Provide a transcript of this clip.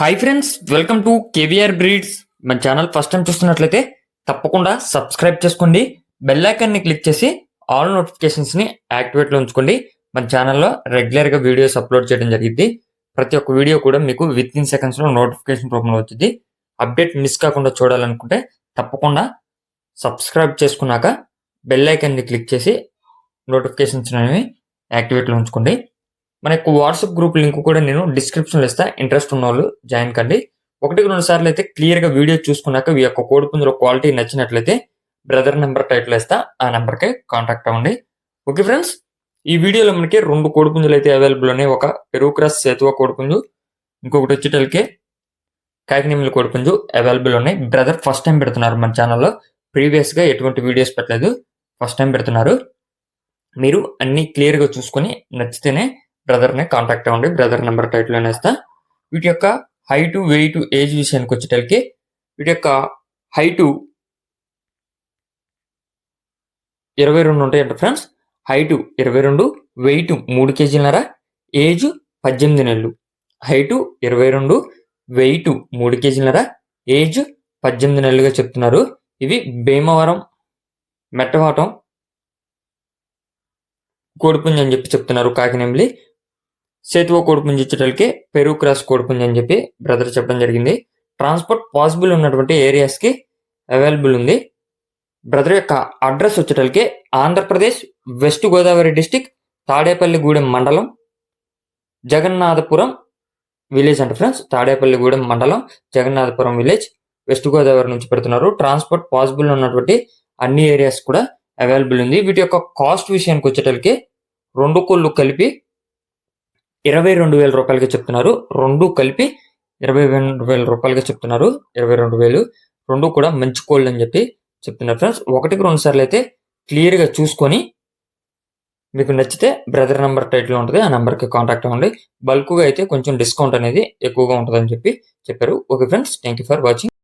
Hi friends, welcome to KVR breeds. మన channel first time చూస్తున్నట్లయితే తప్పకుండా సబ్స్క్రైబ్ చేసుకోండి. బెల్ ఐకాన్ని క్లిక్ చేసి ఆల్ నోటిఫికేషన్స్ని యాక్టివేట్లో ఉంచుకోండి. మన ఛానల్లో రెగ్యులర్గా వీడియోస్ అప్లోడ్ చేయడం జరిగింది. ప్రతి ఒక్క వీడియో కూడా మీకు విత్ ఇన్ సెకండ్స్లో నోటిఫికేషన్ రూపంలో వచ్చింది. అప్డేట్ మిస్ కాకుండా చూడాలనుకుంటే తప్పకుండా సబ్స్క్రైబ్ చేసుకున్నాక బెల్ ఐకాన్ని క్లిక్ చేసి నోటిఫికేషన్స్ అనేవి యాక్టివేట్లో ఉంచుకోండి. మన యొక్క వాట్సాప్ గ్రూప్ లింక్ కూడా నేను డిస్క్రిప్షన్లో ఇస్తా. ఇంట్రెస్ట్ ఉన్న వాళ్ళు జాయిన్ కండి. 1-2 సార్లు అయితే క్లియర్గా వీడియో చూసుకున్నాక ఈ యొక్క కోడిపుంజుల క్వాలిటీ నచ్చినట్లయితే బ్రదర్ నెంబర్ టైటిల్ ఇస్తా, ఆ నెంబర్కి కాంటాక్ట్ అవ్వండి. ఓకే ఫ్రెండ్స్, ఈ వీడియోలో మనకి 2 కోడిపుంజులు అయితే అవైలబుల్ ఉన్నాయి. ఒక పెరుగు క్రాస్ సేతువా కోడిపుంజు, ఇంకొకటి వచ్చేటలకి కాకినేమిలి కోడిపుంజు అవైలబుల్ ఉన్నాయి. బ్రదర్ ఫస్ట్ టైం పెడుతున్నారు మన ఛానల్లో. ప్రీవియస్గా ఎటువంటి వీడియోస్ పెట్టలేదు, ఫస్ట్ టైం పెడుతున్నారు. మీరు అన్ని క్లియర్గా చూసుకొని నచ్చితేనే బ్రదర్ని కాంటాక్ట్ అవ్వండి. బ్రదర్ నెంబర్ టైటిల్ అనేస్తా. వీటి యొక్క హైటు, వెయిట్, ఏజ్ విషయానికి వచ్చేటలకి వీటి యొక్క హైటు 22 ఉంటాయంట ఫ్రెండ్స్. హైటు 22, వెయిట్ 3 కేజీలన్నర, ఏజ్ 18 నెలలు. హైటు 22, వెయిట్ 3 కేజీలన్నర, ఏజ్ 18 నెలలుగా చెప్తున్నారు. ఇవి భీమవరం మెట్టవాటం కోడిపుంజు అని చెప్పి చెప్తున్నారు. కాకినేమిలి సేతువా కోడిపుంజు ఇచ్చేటలకి పెరుగు క్రాస్ కోడిపుంజు అని చెప్పి బ్రదర్ చెప్పడం జరిగింది. ట్రాన్స్పోర్ట్ పాసిబుల్ ఉన్నటువంటి ఏరియాస్కి అవైలబుల్ ఉంది. బ్రదర్ యొక్క అడ్రస్ వచ్చేటలకి ఆంధ్రప్రదేశ్ వెస్ట్ గోదావరి డిస్టిక్, తాడేపల్లిగూడెం మండలం, జగన్నాథపురం విలేజ్ అంట ఫ్రెండ్స్. తాడేపల్లిగూడెం మండలం, జగన్నాథపురం విలేజ్, వెస్ట్ గోదావరి నుంచి పెడుతున్నారు. ట్రాన్స్పోర్ట్ పాసిబుల్ ఉన్నటువంటి అన్ని ఏరియాస్ కూడా అవైలబుల్ ఉంది. వీటి యొక్క కాస్ట్ విషయానికి వచ్చేటలకి 2 కోళ్ళు కలిపి 22,000 రూపాయలుగా చెప్తున్నారు. 2 కలిపి 22,000 రూపాయలుగా చెప్తున్నారు. 22,000. 2 కూడా మంచి కోళ్ళు అని చెప్పి చెప్తున్నారు ఫ్రెండ్స్. 1-2 సార్లు అయితే క్లియర్గా చూసుకొని మీకు నచ్చితే బ్రదర్ నెంబర్ టైటిల్ ఉంటుంది, ఆ నెంబర్కి కాంటాక్ట్ అవ్వండి. బల్క్గా అయితే కొంచెం డిస్కౌంట్ అనేది ఎక్కువగా ఉంటుందని చెప్పి చెప్పారు. Okay friends, thank you for watching.